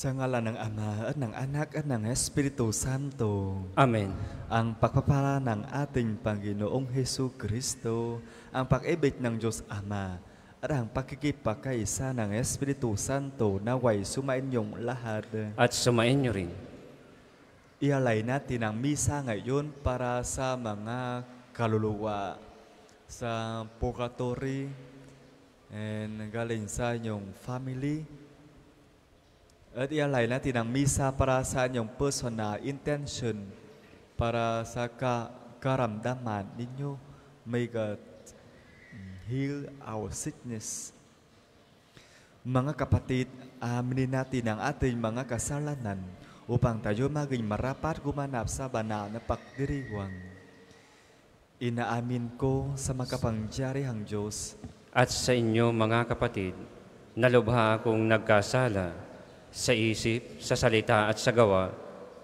Sa ngalan ng Ama at ng Anak at ng Espiritu Santo. Amen. Ang pagpapala ng ating Panginoong Hesu Kristo, ang pag-ibig ng Diyos Ama, at ang pakikipagkaisa ng Espiritu Santo naway sumainyong lahat. At sumain nyo rin. Ialay natin ang misa ngayon para sa mga kaluluwa sa purgatory and galing sa inyong family. At ialay natin ang misa para sa inyong personal intention para sa karamdaman ninyo. May God heal our sickness. Mga kapatid, aminin natin ang ating mga kasalanan upang tayo maging marapat gumanap sa banal na pagdiriwang. Inaamin ko sa makapangyarihang Diyos At sa inyo mga kapatid, nalubha akong nagkasala sa isip, sa salita at sa gawa,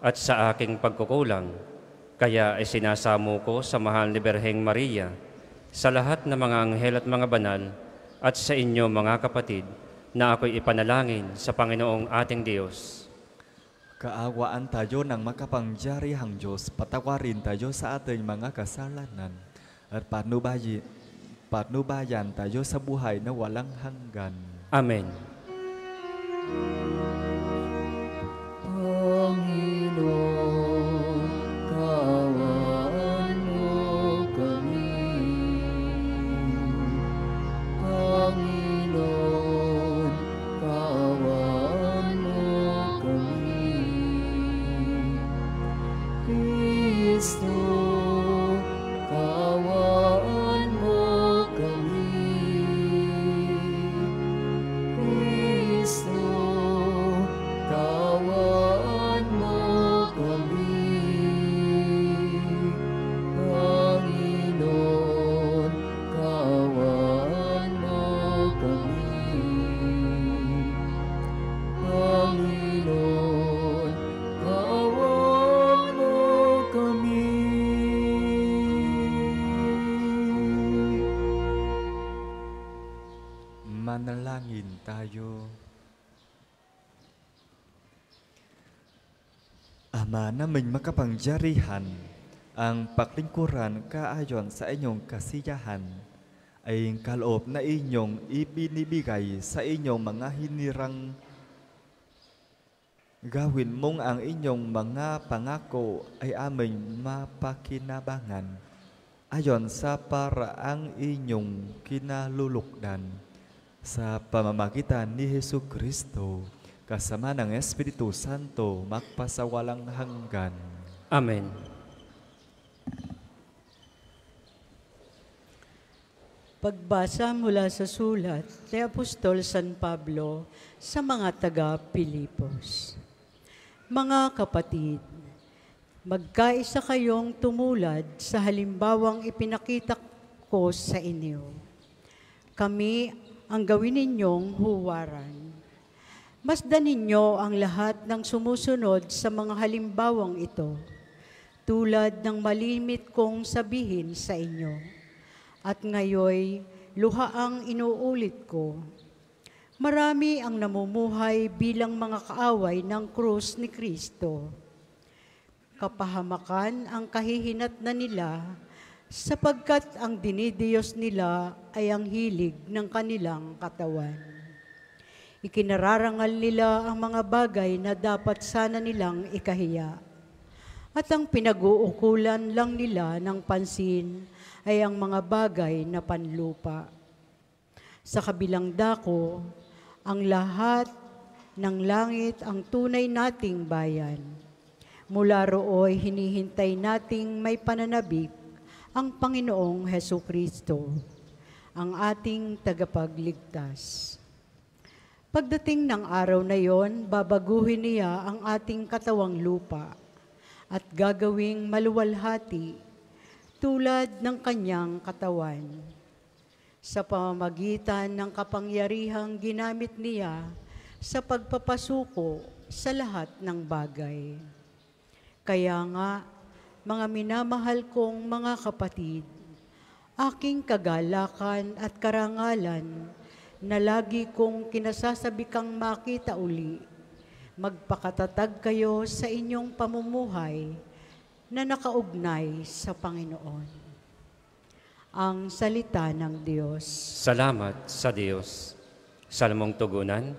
at sa aking pagkukulang. Kaya isinasamo ko sa mahal ni Birheng Maria, sa lahat ng mga anghel at mga banal, at sa inyo mga kapatid, na ako'y ipanalangin sa Panginoong ating Diyos. Kaawaan tayo ng makapangyarihang Diyos, patawarin tayo sa ating mga kasalanan, at patnubayan tayo sa buhay na walang hanggan. Amen. Panginoon, kaawaan mo kami. Panginoon, kaawaan mo kami. Kristo, kaawaan mo kami. Kristo, kaawaan mo kami. Panginoon, kaawaan mo kami. Panginoon, kaawaan mo kami. Manalangin tayo. Ama naming makapangyarihan, ang paglingkuran kaayon sa inyong kasiyahan ay kaloob na inyong ibinibigay sa inyong mga hinirang. Gawin mong ang inyong mga pangako ay aming mapakinabangan ayon sa paraang inyong kinalulukdan sa pamamagitan ni Hesu Kristo, kasama ng Espiritu Santo, magpasawalang hanggan. Amen. Pagbasa mula sa sulat ni Apostol San Pablo sa mga taga-Pilipos. Mga kapatid, magkaisa kayong tumulad sa halimbawang ipinakita ko sa inyo. Kami ang gawin ninyong huwaran. Masdan ninyo ang lahat ng sumusunod sa mga halimbawang ito, tulad ng malimit kong sabihin sa inyo. At ngayoy, luhaang inuulit ko. Marami ang namumuhay bilang mga kaaway ng krus ni Kristo. Kapahamakan ang kahihinatnan nila, sapagkat ang dinidiyos nila ay ang hilig ng kanilang katawan. Ikinararangal nila ang mga bagay na dapat sana nilang ikahiya. At ang pinag-uukulan lang nila ng pansin ay ang mga bagay na panlupa. Sa kabilang dako, ang lahat ng langit ang tunay nating bayan. Mula rooy hinihintay nating may pananabik ang Panginoong Hesu Kristo, ang ating tagapagligtas. Pagdating ng araw na yon, babaguhin niya ang ating katawang lupa at gagawing maluwalhati tulad ng kanyang katawan. Sa pamamagitan ng kapangyarihang ginamit niya sa pagpapasuko sa lahat ng bagay. Kaya nga, mga minamahal kong mga kapatid, aking kagalakan at karangalan na lagi kong kinasasabikang makita uli, Magpakatatag kayo sa inyong pamumuhay na nakaugnay sa Panginoon. Ang salita ng Diyos. Salamat sa Diyos. Salmong tugunan,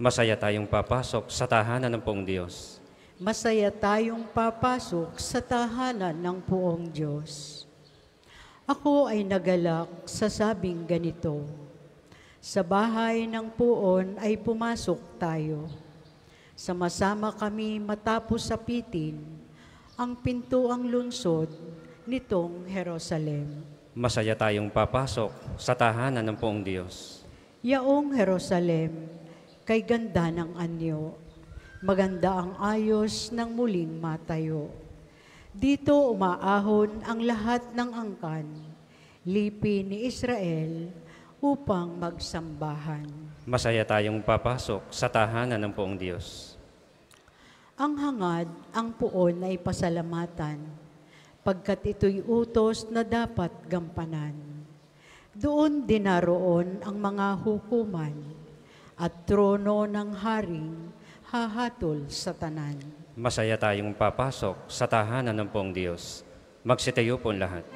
masaya tayong papasok sa tahanan ng poong Diyos. Masaya tayong papasok sa tahanan ng poong Diyos. Ako ay nagalak sa sabing ganito, sa bahay ng puon ay pumasok tayo. Sama-sama kami matapos sapitin ang pintuang lungsod nitong Jerusalem. Masaya tayong papasok sa tahanan ng poong Diyos. Yaong Jerusalem, kay ganda ng anyo, maganda ang ayos ng muling matayo. Dito umaahon ang lahat ng angkan, lipi ni Israel upang magsambahan. Masaya tayong papasok sa tahanan ng poong Diyos. Ang hangad, ang puon ay pasalamatan, pagkat ito'y utos na dapat gampanan. Doon dinaroon ang mga hukuman, at trono ng haring hahatol sa tanan. Masaya tayong papasok sa tahanan ng poong Diyos. Magsitayo po lahat.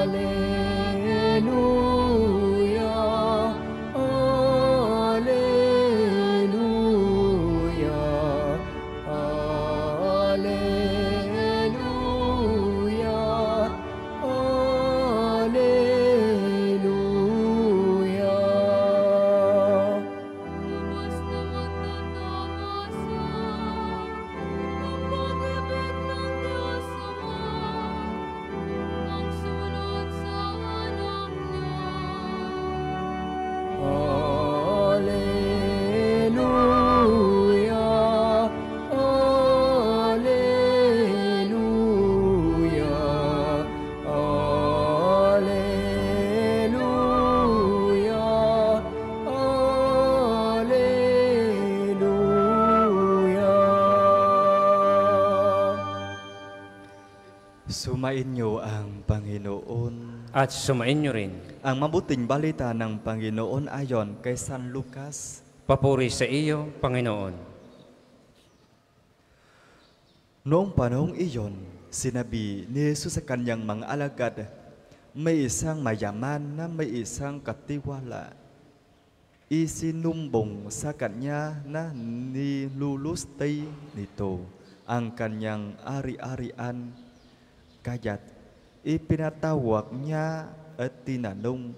Alleluia, alleluia, alleluia, alleluia. Mas na matatakasan ang pag-ibig ng Diyos Ama, ang sulat sa anak niya. Alleluia, alleluia, alleluia, alleluia. Sumain niyo ang Panginoon. At sumain niyo rin. Ang mabuting balita ng Panginoon ayon kay San Lucas. Papuri sa iyo, Panginoon. Noong panahong iyon, sinabi ni Jesus sa kanyang mga alagad, may isang mayaman na may isang katiwala. Isinumbong sa kanya na nilulustay nito ang kanyang ari-arian. Kaya't ipinatawag niya at tinanong,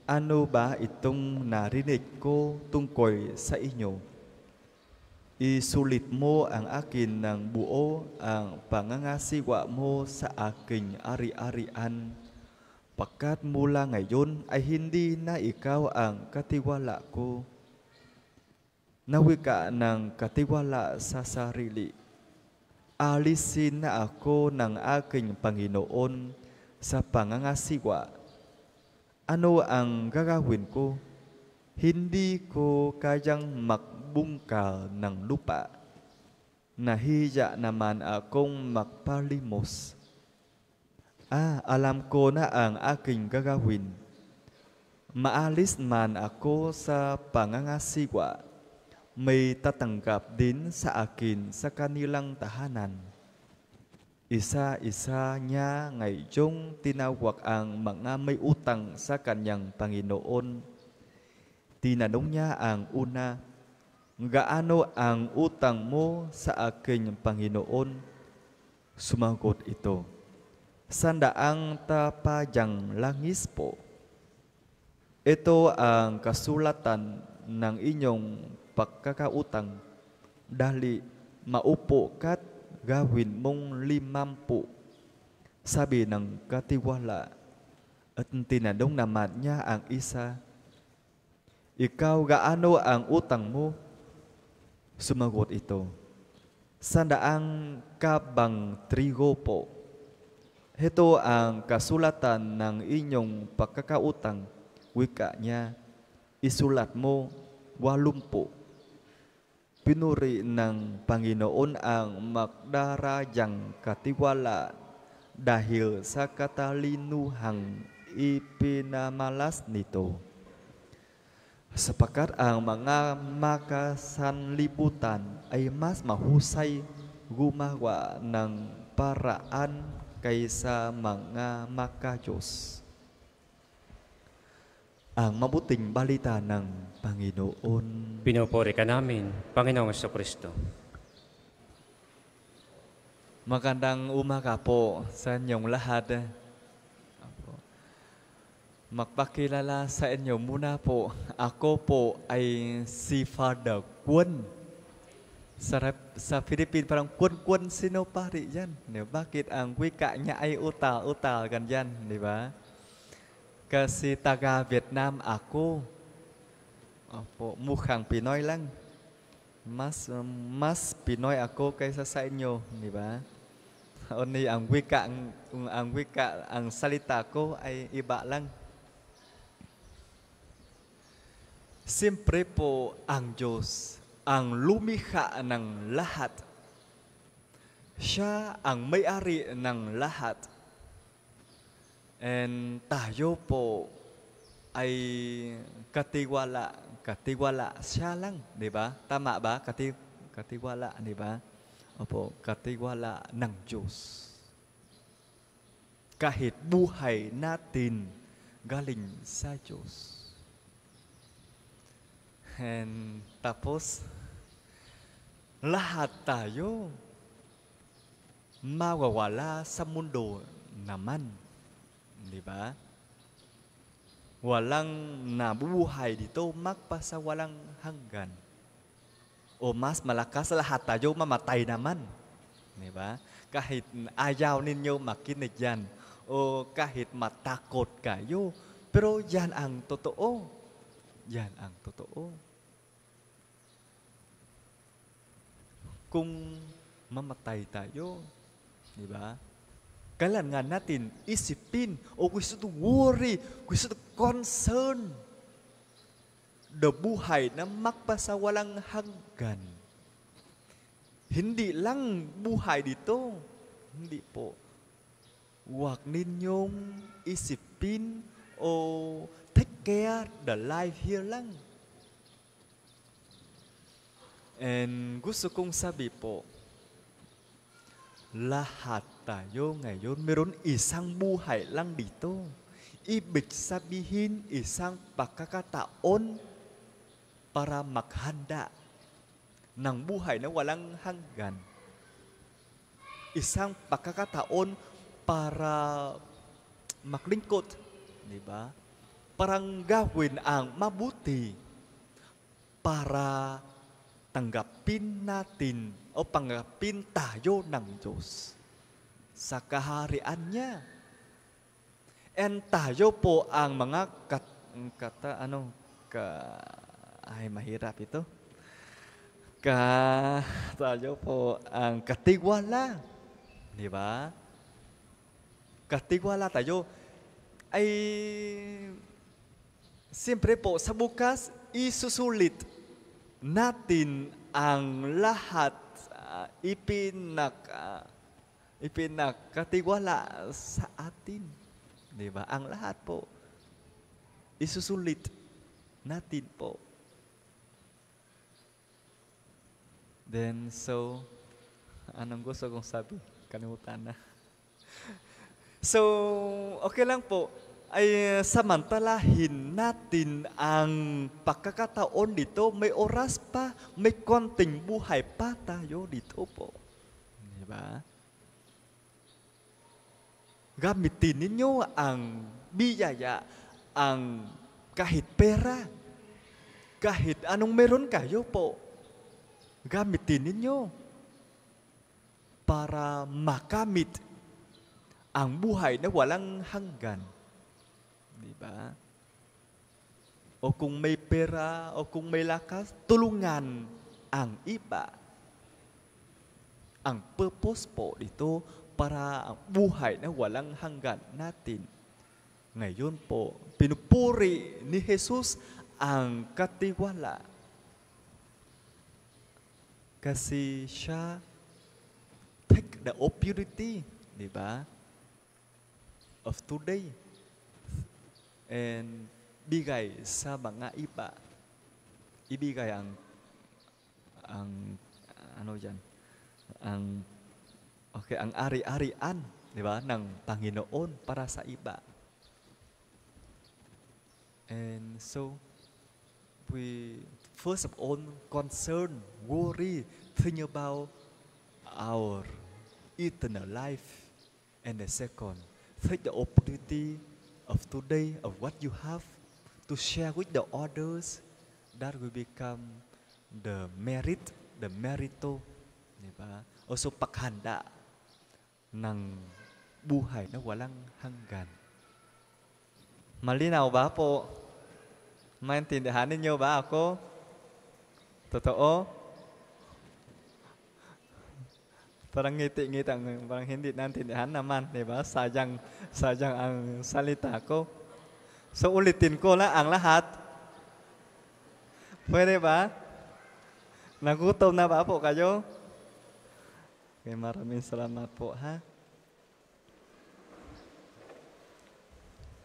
ano ba itong narinig ko tungkol sa inyo? Isulit mo ang akin ng buo ang pangangasiwa mo sa aking ari-arian, pagkat mula ngayon ay hindi na ikaw ang katiwala ko. Nawi ka ng katiwala sa sarili. Alisin na ako ng aking Panginoon sa pangangasiwa. Ano ang gagawin ko? Hindi ko kayang makbungkal ng lupa. Nahiya naman akong magpalimos. Alam ko na ang aking gagawin. Maalis man ako sa pangangasiwa, may tatanggap din sa akin sa kanilang tahanan. Isa-isa niya ngayong tinawag ang mga may utang sa kanyang Panginoon. Tinanong niya ang una, gaano ang utang mo sa aking Panginoon? Sumagot ito, 100 tapajang langis po. Ito ang kasulatan ng inyong pagkakautang. Dali, maupo ka't gawin mong 50. Sabi ng katiwala. At tinanong naman niya ang isa, ikaw gaano ang utang mo? Sumagot ito, 100 kabang trigo po. Ito ang kasulatan ng inyong pagkakautang. Wika niya, isulat mo 80. Pinuri ng Panginoon ang magdarajang katiwala dahil sa katalinuhang ipinamalas nito. Sapagkat ang mga makasanlibutan ay mas mahusay gumawa ng paraan kaysa mga makajos. Ang mabuting balita ng Panginoon. Pinupuri ka namin, Panginoong Kristo. Magandang umaga po sa inyong lahat. Magpakilala sa inyo muna po. Ako po ay si Father Kwon. Sa Philippines parang Kwon Sinopari yan. Bakit ang wika niya ay utal ganyan, di ba? Kasi taga Vietnam ako. Opo, mukhang Pinoy lang. Mas Pinoy ako kaysa sa inyo, di ba? Only ang salita ko ay iba lang. Siyempre po ang Diyos, ang lumikha ng lahat. Siya ang may-ari ng lahat. And tayo po ay katiwala siya lang, di ba? Tama ba? Katiwala, di ba? Opo, katiwala ng Diyos. Kahit buhay natin galing sa Diyos. And tapos, lahat tayo mawawala sa mundo naman. Di ba? Walang nabubuhay dito magpasa walang hanggan. O mas malakas lahat tayo mamatay naman. Di ba? Kahit ayaw ninyo makinig yan. O kahit matakot kayo. Pero yan ang totoo. Yan ang totoo. Kung mamatay tayo, di ba? Kailangan natin isipin o gusto to worry, gusto to concern the buhay na magpasawalang hanggan. Hindi lang buhay dito. Hindi po. Huwag ninyong isipin o take care the life here lang. And gusto kong sabi po, lahat tayo ngayon meron isang buhay lang dito. Ibig sabihin isang pagkakataon para maghanda ng buhay na walang hanggan. Isang pagkakataon para maglingkod, di ba? Parang gawin ang mabuti para tanggapin natin o panggapin tayo ng Diyos sa kaharian niya. And tayo po ang mga mahirap ito. Tayo po ang katiwala. Di ba? Katiwala tayo ay siyempre po sa bukas isusulit natin ang lahat ipinakatiwala sa atin. Di ba? Ang lahat po isusulit natin po. Then so, anong gusto kong sabi? Kalimutan na. So, okay lang po. Ay samantalahin natin ang pagkakataon dito. May oras pa, may konting buhay pa tayo dito po. Di ba? Gamitin ninyo ang biyaya, ang kahit pera, kahit anong meron kayo po. Gamitin ninyo para makamit ang buhay na walang hanggan. Diba? O kung may pera, o kung may lakas, tulungan ang iba. Ang purpose po dito para ang buhay na walang hanggan natin. Ngayon po, pinupuri ni Jesus ang katiwala. Kasi siya take the opportunity, di ba? Of today. and bigay sa mga iba. Ibigay ang ano yan? Ang ari-arian, di ba, ng Panginoon para sa iba. And so, we first of all concern, worry, think about our eternal life. And the second, take the opportunity of today, of what you have, to share with the others. That will become the merit, the merito, di ba? Also paghanda ng buhay na walang hanggan. Malinaw ba po? Maintindihan ninyo ba ako? Totoo? Parang ngiti-ngiti, parang hindi naintindihan naman, di ba? Sayang ang salita ko. So ulitin ko lang ang lahat. Pwede ba? Nagutom na ba po kayo? Okay, maraming salamat po, ha?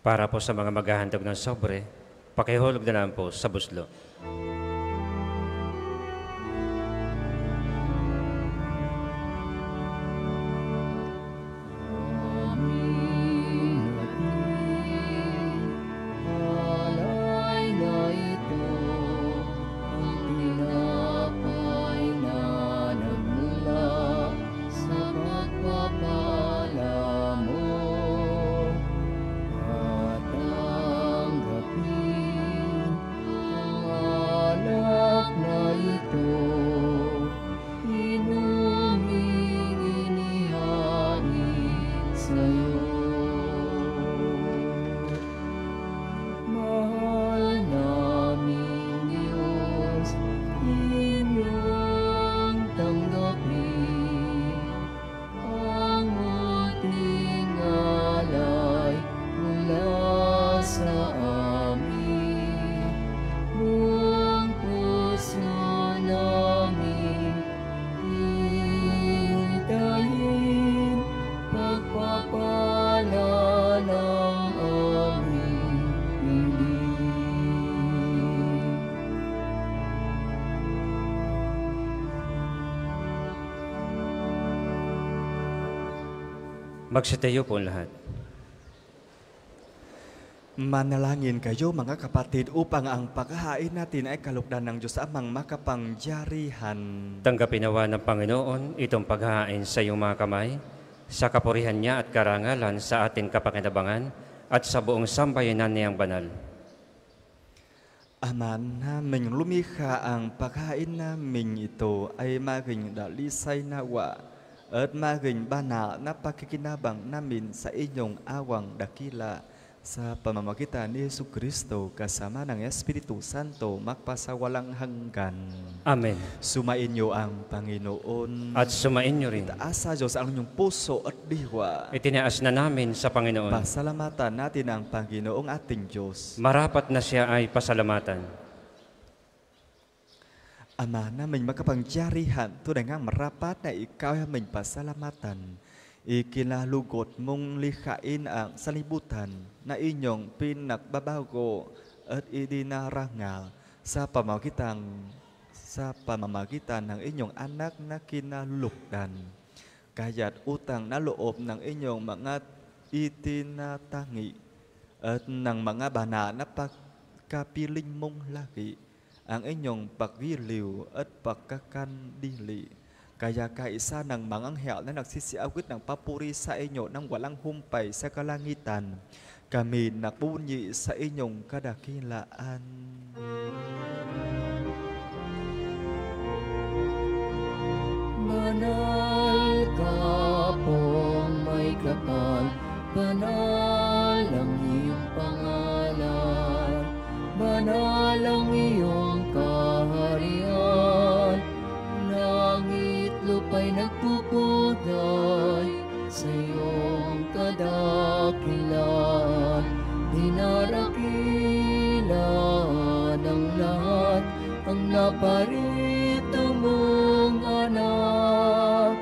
Para po sa mga maghahandog ng sobre, pakihulog na lang po sa buslo. Alay na ito ang tinapay na nagmula sa pagpapala mo. At tanggapin ang alak na ito, inuming inihani sa'yo. Mahal naming Diyos, inyong tanggapin ang muting alay mula sa amin. Buong puso namin hintayin pagpapala ng aming piling. Magsitayo po ang lahat. Manalangin kayo mga kapatid upang ang paghahain natin ay kalugdan ng Diyos amang makapangyarihan. Tanggapin nawa ng Panginoon itong paghahain sa iyong mga kamay, sa kapurihan niya at karangalan sa ating kapakinabangan at sa buong sambayanan niyang banal. Ama naming lumikha, ang paghain namin ito ay maging dalisay nawa at maging banal na pakikinabang namin sa inyong awang dakila sa pamamagitan ni Yesu Kristo kasama ng Espiritu Santo magpasawalang hanggan. Amen. Sumain niyo ang Panginoon. At sumain niyo rin. Itaas sa Diyos ang inyong puso at diwa. Itinaas na namin sa Panginoon. Pasalamatan natin ang Panginoong ating Diyos. Marapat na siya ay pasalamatan. Ama namin makapangyarihan, tunay nga marapat na ikaw ay aming pasalamatan. Ikinalugot mong likhain ang salibutan na inyong pinagbabago at idinarangal sa pamamagitan ng inyong anak na kinalukdan. Kaya't utang na loob ng inyong mga itinatangi at ng mga banal na pagkapiling mong laki ang inyong pagwiliw at pagkakandili. Kaya kaisa ng mga anghel na nagsisiawit ng papuri sa inyo ng walang humpay sa kalangitan, kami napunyi sa inyong kadakilaan. Banal ka pong may kapal, banal ang iyong pangalan, banal ang iyong kaharian. Langit lupa'y nagpupugay sa iyong kadakilan. Dinarakilan ng lahat ang naparito mong anak,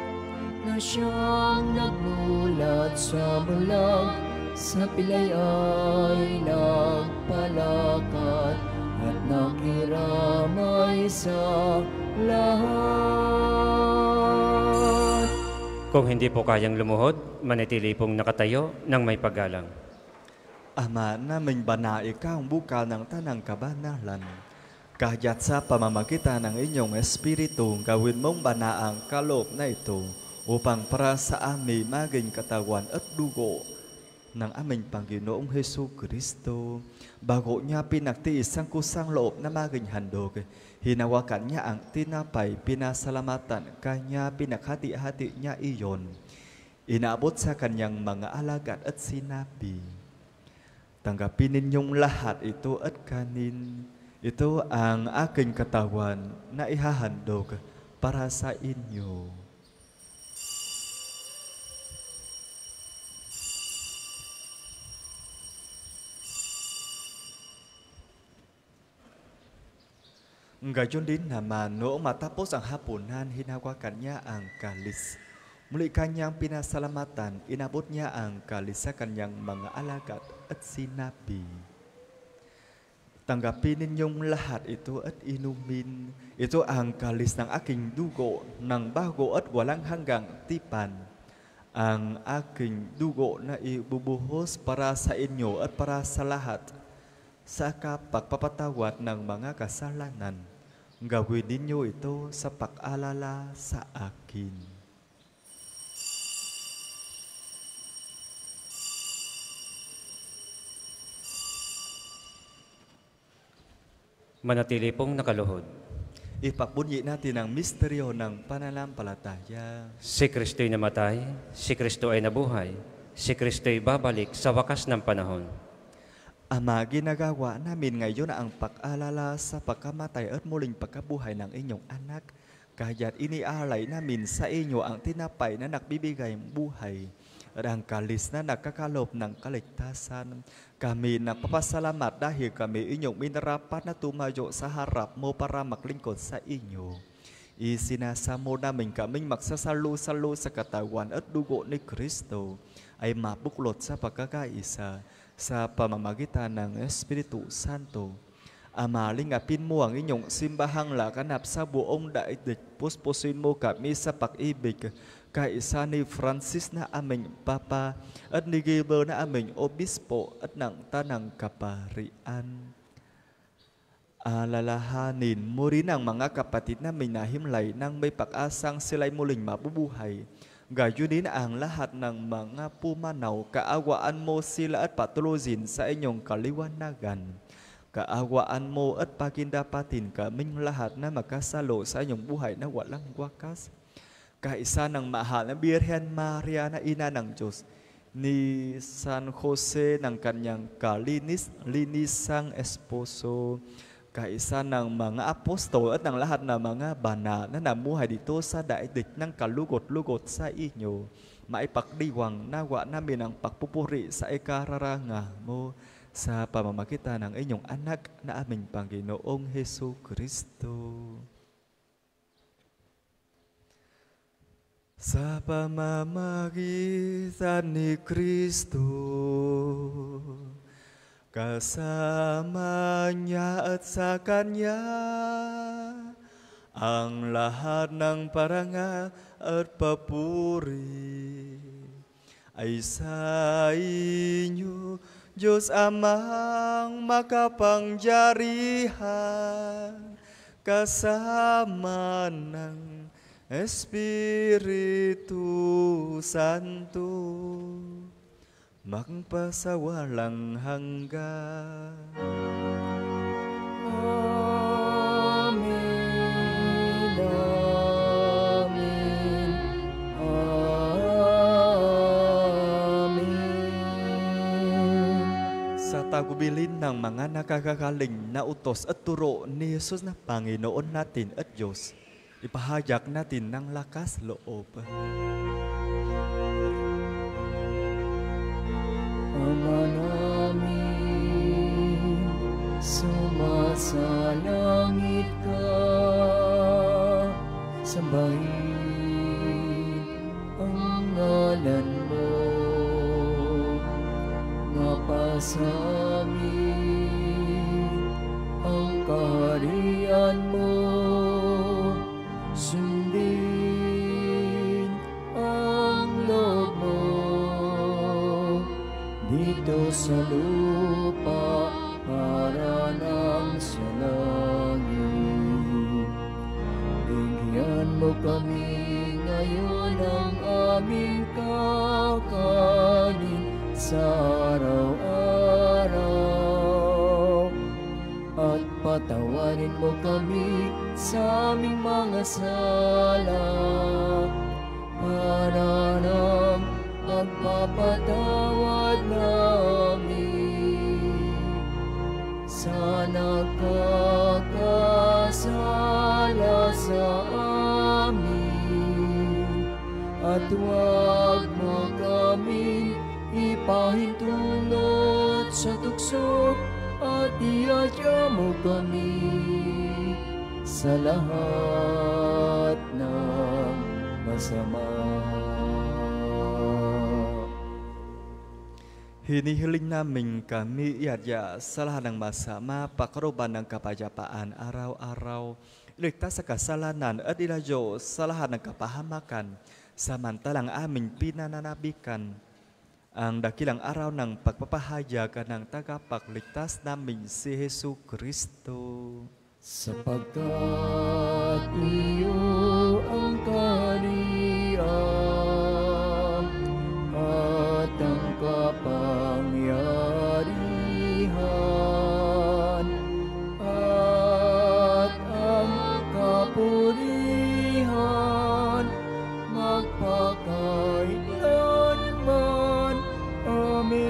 na siyang nagmulat sa bulag sa pilay ay nagpalakad at nakiramay sa lahat. Kung hindi po kayang lumuhod, manatili pong nakatayo ng may paggalang. Ama naming banal, ikaw ang buka ng tanang kabanalan. Kaya't sa pamamagitan ng inyong Espiritu, gawin mong banaang kaloob na ito upang para sa amin maging katawan at dugo ng aming Panginoong Hesus Kristo. Bago niya pinagtiis ang kusang loob na maging handog, hinawakan niya ang tinapay, pinasalamatan, kanya pinaghati-hati niya iyon. Inaabot sa kanyang mga alagad at sinabi, tanggapin ninyong lahat ito at kanin. Ito ang aking katawan na ihahandog para sa inyo. Gayon din naman, noong matapos ang hapunan, hinawakan niya ang kalis. Muli kanyang pinasalamatan, inabot niya ang kalis sa kanyang mga alagad at sinabi, tanggapin ninyong lahat ito at inumin. Ito ang kalis ng aking dugo ng bago at walang hanggang tipan. Ang aking dugo na ibubuhos para sa inyo at para sa lahat sa pagpapatawad ng mga kasalanan. Gawin ninyo ito sa pag-alala sa akin. Manatili pong nakaluhod. Ipakbunyi natin ang misteryo ng pananampalataya. Si Kristo'y namatay, si Kristo ay nabuhay, si Kristo'y babalik sa wakas ng panahon. Ama, ginagawa namin ngayon ang pag-alala sa pagkamatay at muling pagkabuhay ng inyong anak. Kaya't inialay namin sa inyo ang tinapay na nagbibigay buhay at ang kalis na nagkakalob ng kaligtasan. Kami napapasalamat dahil kami inyong minarapat na tumayo sa harap mo para maglingkod sa inyo. Isinasamo namin kaming magsasalo-salo sa katawan at dugo ni Kristo ay mabuklod sa pagkakaisa sa pamamagitan ng Espiritu Santo. Ama, lingapin mo ang inyong simbahang laganap sa buong daigdig. Puspusin mo kami sa pag-ibig kaisa ni Francis na aming Papa at ni Gabriel na aming Obispo at ng Tanang Kaparian. Alalahanin mo rin ang mga kapatid na may nahimlay nang may pag-asang sila'y muling mabubuhay. Gayon din ang lahat ng mga pumanaw, kaawaan mo sila at patuluzin sa inyong kaliwanagan. Kaawaan mo at pagindapatin kaming lahat na makasalo sa inyong buhay na walang wakas. Kaisa ng mahal na Birhen Maria na ina ng Diyos, ni San Jose ng kanyang linisang esposo, kaisa ng mga apostol at ng lahat ng mga banal na namuhay dito sa daigdig ng kalugot-lugot sa inyo, maipagdiwang nawa namin ang pagpupuri sa ikararanga mo sa pamamagitan ng inyong anak na aming Panginoong Hesus Kristo. Sa pamamagitan ni Kristo, kasama niya at sa Kanya, ang lahat ng parangal at papuri ay sa inyo, Diyos Amang makapangyarihan, kasama ng Espiritu Santo, magpasawalang hanggan. Amen, amen, amen. Sa tagubilin ng mga nakakagaling na utos at turo ni Jesus na Panginoon natin at Diyos, ipahayag natin ng lakas loob. Ama namin, sumasalangit ka, sambahin ang ngalan mo, sa amin ang kaharian mo, sundin ang loob mo dito sa lupa para nang sa langit. Bigyan mo kami ngayon ng aming kakanin sa araw-araw, at patawarin mo kami sa aming mga sala para ng pagpapatawad namin sa nagkakasala sa amin, at huwag mo kaming ipahintulot sa tukso, at iadya mo kami sa lahat ng masama. Hinihiling namin kami iadya sa lahat ng masama, pakaruban ng kapayapaan araw-araw, iligtas sa kasalanan at iladyo sa lahat ng kapahamakan, samantalang aming pinananabikan ang dakilang araw ng pagpapahayag ng tagapagligtas namin si Hesu Kristo. Sapagkat iyo ang kaharian at ang kapangyarihan at ang kapurihan magpakailanman. Amen.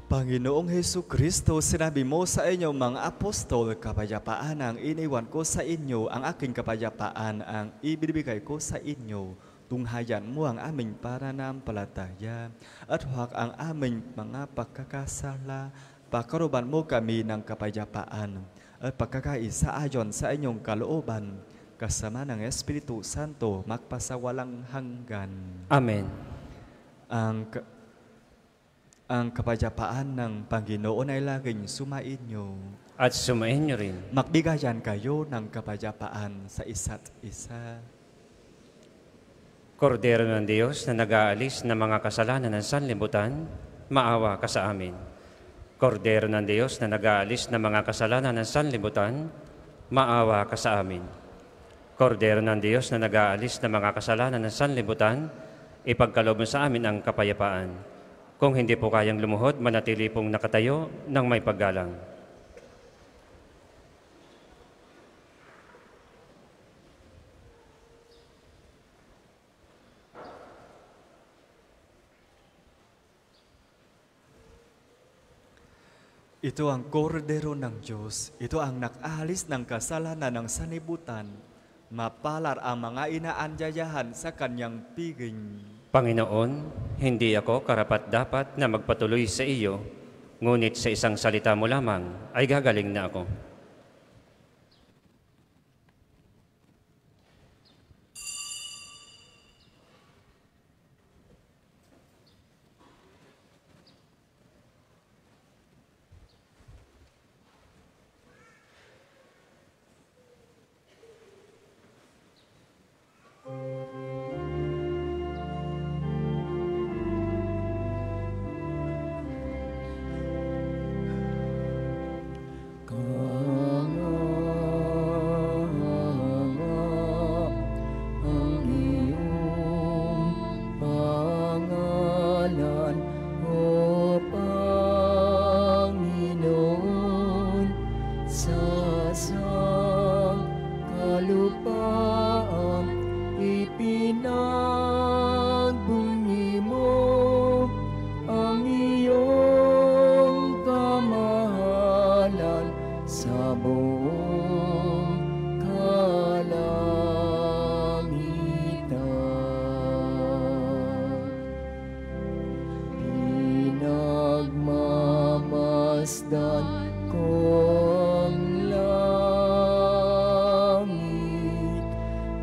Panginoong Hesu Kristo, sinabi mo sa inyong mga apostol, kapayapaan ang iniwan ko sa inyo, ang aking kapayapaan ang ibibigay ko sa inyo. Tunghayan mo ang aming pananampalataya at huwag ang aming mga pagkakasala. Pakaruban mo kami ng kapayapaan at pagkakaisa ayon sa inyong kalooban, kasama ng Espiritu Santo, magpasawalang hanggan. Amen. Ang kapayapaan ng Panginoon ay laging sumainyo. At sumain niyo rin. Magbigayan kayo ng kapayapaan sa isa't isa. Kordero ng Diyos na nag-aalis ng mga kasalanan ng sanlibutan, maawa ka sa amin. Kordero ng Diyos na nag-aalis ng mga kasalanan ng sanlibutan, maawa ka sa amin. Kordero ng Diyos na nag-aalis ng mga kasalanan ng sanlibutan, ipagkaloob mo sa amin ang kapayapaan. Kung hindi po kayang lumuhod, manatili pong nakatayo ng may paggalang. Ito ang kordero ng Diyos. Ito ang nag-alis ng kasalanan ng sanibutan. Mapalar ang mga inaanyayahan sa kanyang piging. Panginoon, hindi ako karapat-dapat na magpatuloy sa iyo, ngunit sa isang salita mo lamang ay gagaling na ako.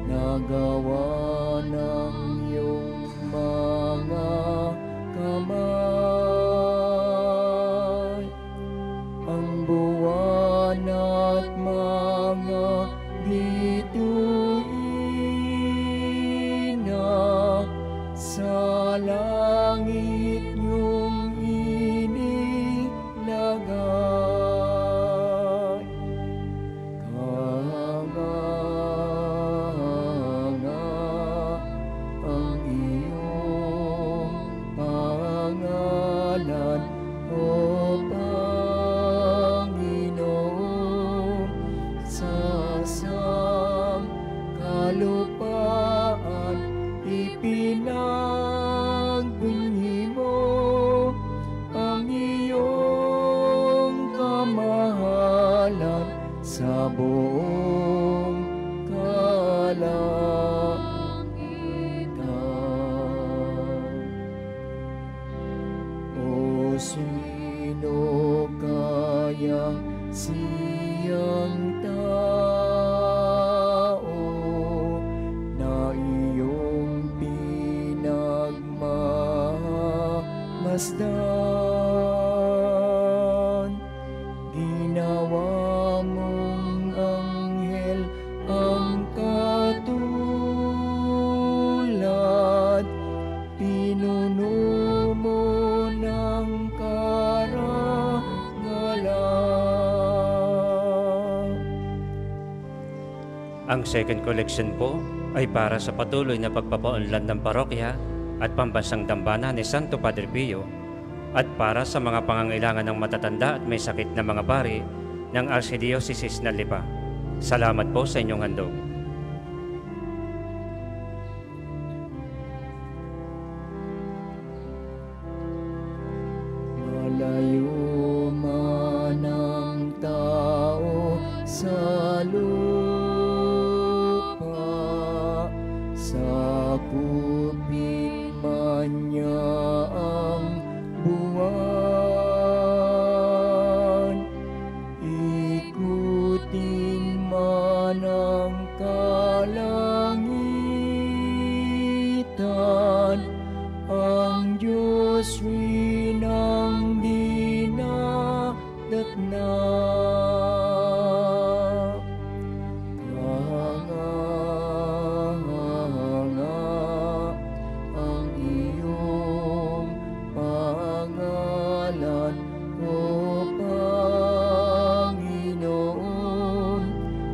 Nagawa ng iyong mga kalupaan, ipinagbunyi mo ang iyong kamahalan sa buong kalangitan. O sino kayang siyang tao na iyong pinagmamasdan? Ginawa mong anghel ang katulad, pinuno mo ng karangalan. Ang second collection po ay para sa patuloy na pagpapaunlad ng parokya at pambansang dambana ni Santo Padre Pio at para sa mga pangangailangan ng matatanda at may sakit na mga pari ng Archdiocese ng Lipa. Salamat po sa inyong handog. Malayo man ang tao sa lupa, sakupin man niya ang buwan, ikutin man ang kalangitan, ang Diyos rin ang dinadatna. Hanga ang iyong pangalan, O Panginoon,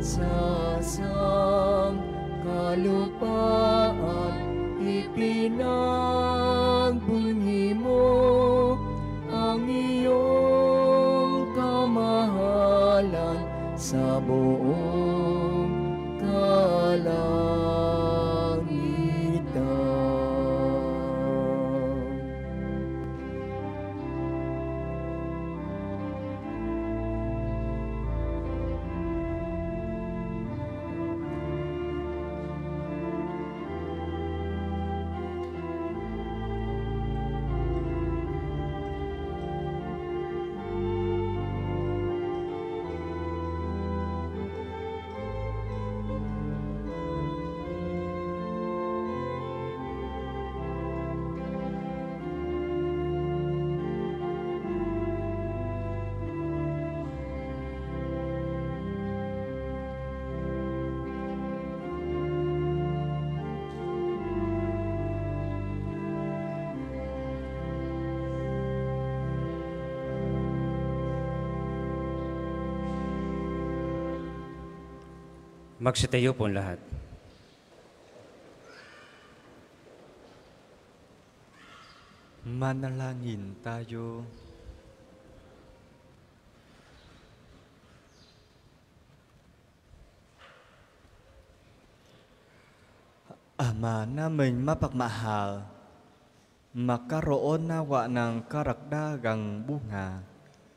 sa sangkalupaan, ipinagbunyi mo ang iyong kamahalan sa buong kalangitan. Magsitayo po lahat. Manalangin tayo. Ama namin mapagmahal, makaroon nawa ng karagdagang bunga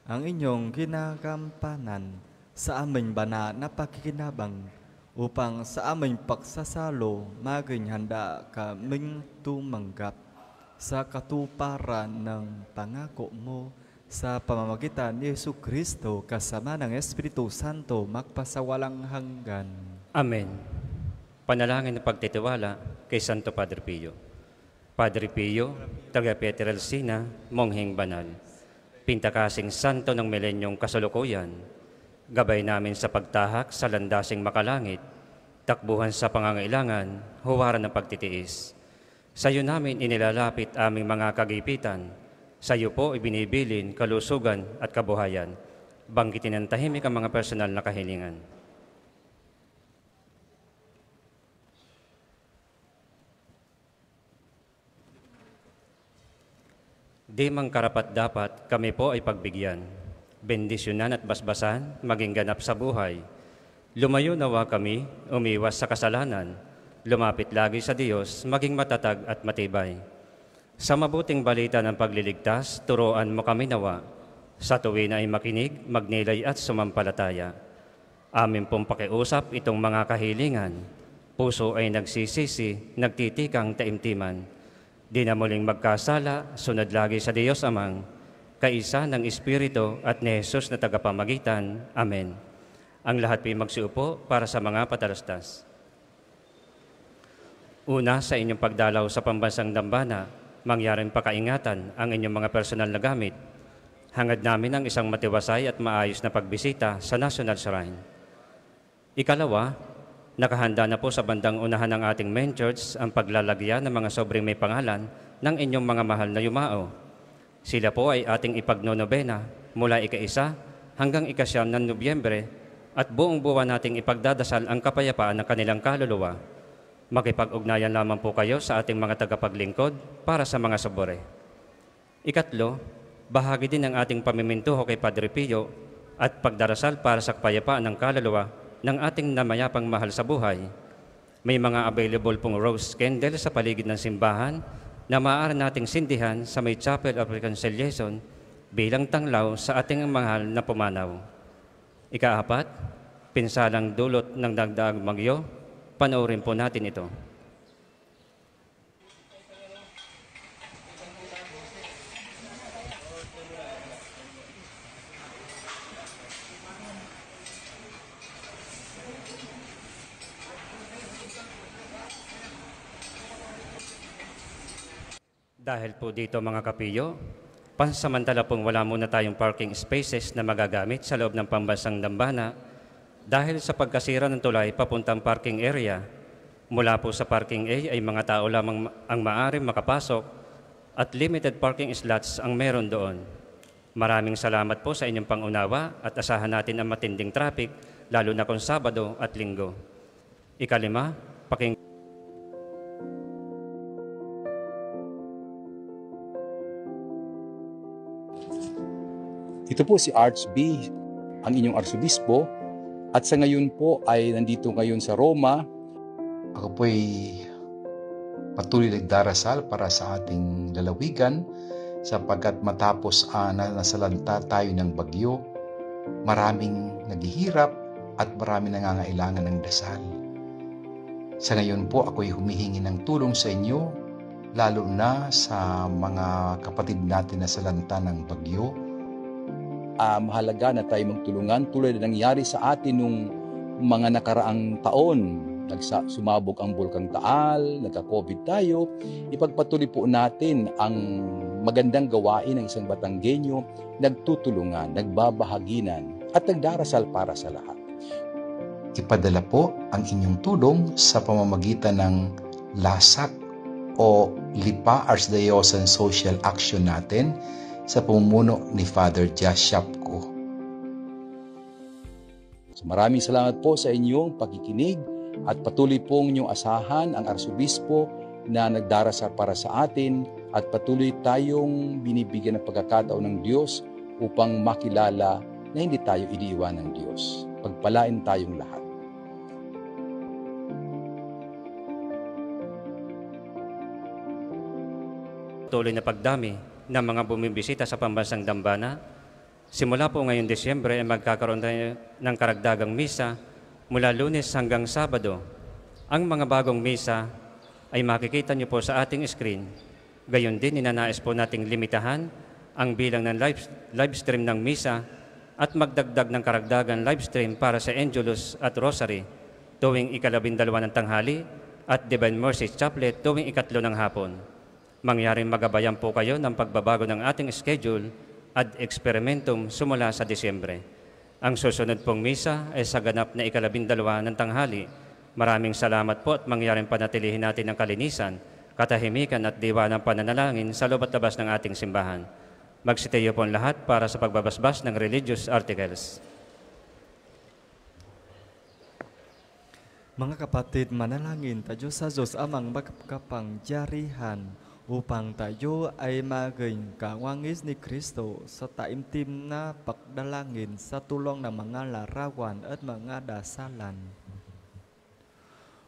ang inyong ginagampanan sa aming banal na pakikinabang upang sa aming pagsasalo maging handa kaming tumanggap sa katuparan ng pangako mo sa pamamagitan ni Jesucristo kasama ng Espiritu Santo magpasawalang hanggan. Amen. Panalangin ng pagtitiwala kay Santo Padre Pio. Padre Pio, taga Pietrelcina, mongheng banal, pintakasing santo ng milenyong kasalukuyan, gabay namin sa pagtahak sa landasing makalangit, takbuhan sa pangangailangan, huwaran ng pagtitiis. Sa iyo namin inilalapit aming mga kagipitan, sa iyo po ibinibilin kalusugan at kabuhayan. Banggitin ng tahimik ang mga personal na kahilingan. Di mang karapat-dapat kami po ay pagbigyan, bendisyonan at basbasan, maging ganap sa buhay. Lumayo nawa kami, umiwas sa kasalanan, lumapit lagi sa Diyos, maging matatag at matibay. Sa mabuting balita ng pagliligtas, turuan mo kami nawa. Sa tuwin ay makinig, magnilay at sumampalataya. Amin pong pakiusap itong mga kahilingan. Puso ay nagsisisi, nagtitikang taimtiman. Di na muling magkasala, sunod lagi sa Diyos Amang, kaisa ng Espiritu at ni Jesus na tagapamagitan. Amen. Ang lahat po'y magsiupo para sa mga patalastas. Una, sa inyong pagdalaw sa pambansang dambana, mangyaring pakaingatan ang inyong mga personal na gamit. Hangad namin ang isang matiwasay at maayos na pagbisita sa National Shrine. Ikalawa, nakahanda na po sa bandang unahan ng ating main church ang paglalagyan ng mga sobrang may pangalan ng inyong mga mahal na yumao. Sila po ay ating ipagnonobena mula ika-1 hanggang ika-9 ng Nobyembre at buong buwan nating ipagdadasal ang kapayapaan ng kanilang kaluluwa. Makipag-ugnayan lamang po kayo sa ating mga tagapaglingkod para sa mga sabore. Ikatlo, bahagi din ng ating pamimintuho kay Padre Pio at pagdarasal para sa kapayapaan ng kaluluwa ng ating namayapang mahal sa buhay. May mga available pong rose candle sa paligid ng simbahan na maaari nating sindihan sa may Chapel of Reconciliation bilang tanglaw sa ating mahal na pumanaw. Ika-4, pinsalang dulot ng dagdagang bagyo, panoorin po natin ito. Dahil po dito mga kapiyo, pansamantala pong wala muna tayong parking spaces na magagamit sa loob ng pambansang dambana dahil sa pagkasira ng tulay papuntang parking area. Mula po sa parking A ay mga tao lamang ang maaaring makapasok at limited parking slots ang meron doon. Maraming salamat po sa inyong pangunawa at asahan natin ang matinding traffic lalo na kung Sabado at Linggo. Ikalima, Ito po si Arch B, ang inyong arsobispo, at sa ngayon po ay nandito ngayon sa Roma. Ako po ay patuloy nagdarasal para sa ating lalawigan sapagkat matapos na nasalanta tayo ng bagyo, maraming naghihirap at maraming nangangailangan ng dasal. Sa ngayon po ako'y humihingi ng tulong sa inyo, lalo na sa mga kapatid natin na salanta ng bagyo. Mahalaga na tayo magtulungan tulad na nangyari sa atin nung mga nakaraang taon. Sumabog ang Bulkang Taal, nagka-COVID tayo. Ipagpatuloy po natin ang magandang gawain ng isang Batanggenyo, nagtutulungan, nagbabahaginan, at nagdarasal para sa lahat. Ipadala po ang inyong tulong sa pamamagitan ng LASAC o Lipa Archdiocesan Social Action natin sa pamumuno ni Father Josh Shapko. So, maraming salamat po sa inyong pakikinig at patuloy pong inyong asahan ang arsobispo na nagdarasal para sa atin at patuloy tayong binibigyan ng pagkakataon ng Diyos upang makilala na hindi tayo iniiwan ng Diyos. Pagpalain tayong lahat. tuloy na pagdami ng mga bumibisita sa pambansang dambana. Simula po ngayong Disyembre ay magkakaroon tayo ng karagdagang misa mula Lunes hanggang Sabado. Ang mga bagong misa ay makikita niyo po sa ating screen. Gayon din, ninanais po nating limitahan ang bilang ng live stream ng misa at magdagdag ng karagdagan live stream para sa Angelus at Rosary tuwing ika-12 ng tanghali at Divine Mercy Chaplet tuwing ika-3 ng hapon. Mangyaring magabayan po kayo ng pagbabago ng ating schedule at eksperimentum sumula sa Disyembre. Ang susunod pong misa ay sa ganap na ika-12 ng tanghali. Maraming salamat po at mangyaring panatilihin natin ang kalinisan, katahimikan at diwa ng pananalangin sa loob at labas ng ating simbahan. Magsitayo po ang lahat para sa pagbabasbas ng religious articles. Mga kapatid, manalangin tayo sa Diyos amang magkapangyarihan upang tayo ay maging kawangis ni Kristo sa taimtim na pagdalangin sa tulong ng mga larawan at mga dasalan.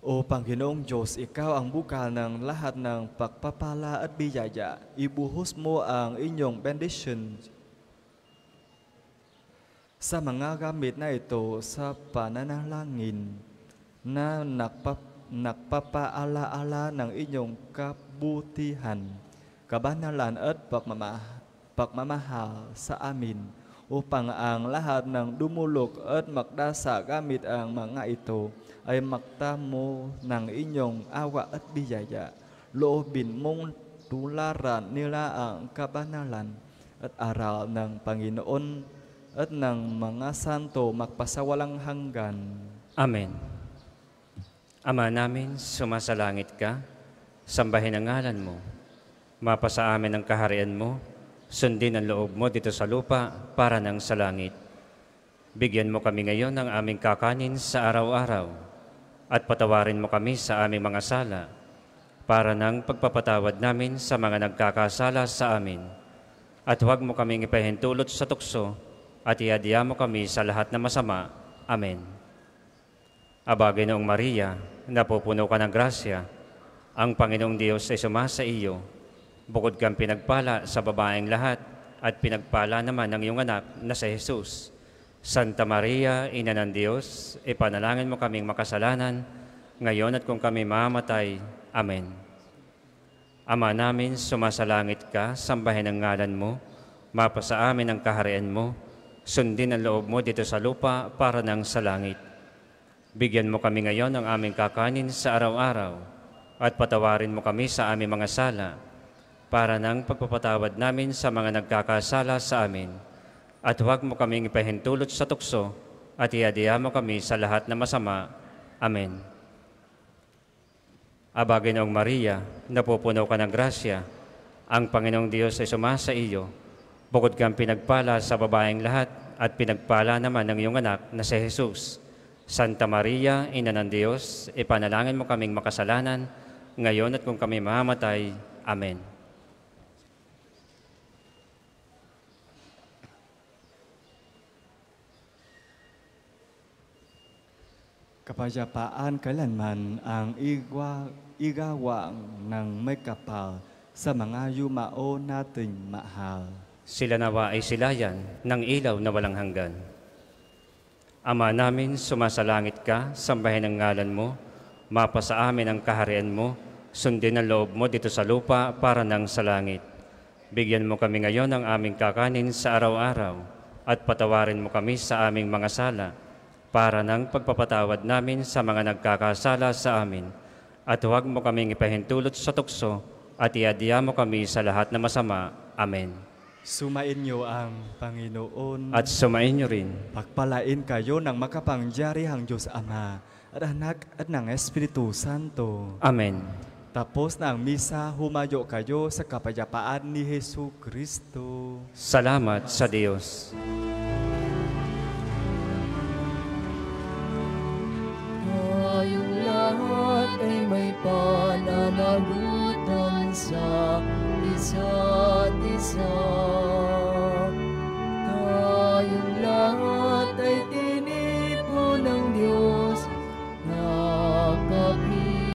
O Panginoong Diyos, Ikaw ang bukal ng lahat ng pagpapala at biyaya. Ibuhos mo ang inyong benediction sa mga gamit na ito sa pananalangin na nagpapaala-ala ng inyong kabutihan, kabanalan at pagmamahal sa amin, upang ang lahat ng dumulog at magdasa gamit ang mga ito ay magtamo ng inyong awa at biyaya. Loobin mong tularan nila ang kabanalan at aral ng Panginoon at ng mga santo magpasawalang hanggan. Amen. Ama namin, sumasalangit ka, sambahin ang ngalan mo. Mapasa amin ang kaharian mo, sundin ang loob mo dito sa lupa para ng sa langit. Bigyan mo kami ngayon ng aming kakanin sa araw-araw at patawarin mo kami sa aming mga sala para ng pagpapatawad namin sa mga nagkakasala sa amin. At huwag mo kaming ipahintulot sa tukso at iadya mo kami sa lahat na masama. Amen. Aba, Ginoong Maria, napupuno ka ng grasya, ang Panginoong Diyos ay sumasa iyo. Bukod kang pinagpala sa babaeng lahat at pinagpala naman ng iyong anak na si Jesus. Santa Maria, Ina ng Diyos, ipanalangin mo kaming makasalanan, ngayon at kung kami mamatay. Amen. Ama namin, sumasalangit ka, sambahin ang ngalan mo, mapasa amin ang kaharian mo, sundin ang loob mo dito sa lupa para ng sa langit. Bigyan mo kami ngayon ng aming kakanin sa araw-araw at patawarin mo kami sa aming mga sala para ng pagpapatawad namin sa mga nagkakasala sa amin. At huwag mo kaming ipahintulot sa tukso at iadya mo kami sa lahat na masama. Amen. Aba, Ginoong Maria, napupuno ka ng grasya, ang Panginoong Diyos ay sumasa iyo. Bukod kang pinagpala sa babaeng lahat at pinagpala naman ng iyong anak na si Jesus. Santa Maria, Ina ng Diyos, ipanalangin mo kaming makasalanan, ngayon at kung kami mamatay. Amen. Kapayapaan kailanman ang igawang ng may kapal sa mga yumao nating mahal. Sila nawa ay silayan ng ilaw na walang hanggan. Ama namin, sumasalangit ka, sambahin ang ngalan mo, mapasa amin ang kaharian mo, sundin ang loob mo dito sa lupa para ng sa langit. Bigyan mo kami ngayon ng aming kakanin sa araw-araw at patawarin mo kami sa aming mga sala para ng pagpapatawad namin sa mga nagkakasala sa amin. At huwag mo kaming ipahintulot sa tukso at iadya mo kami sa lahat na masama. Amen. Sumain niyo ang Panginoon At sumain niyo rin. pagpalain kayo ng makapangyarihang Diyos Ama at Anak at ng Espiritu Santo. Amen. Tapos na ang misa, humayo kayo sa kapayapaan ni Hesu Kristo. Salamat sa Diyos. Tayong lahat ay may pananagutan sa isa't isa.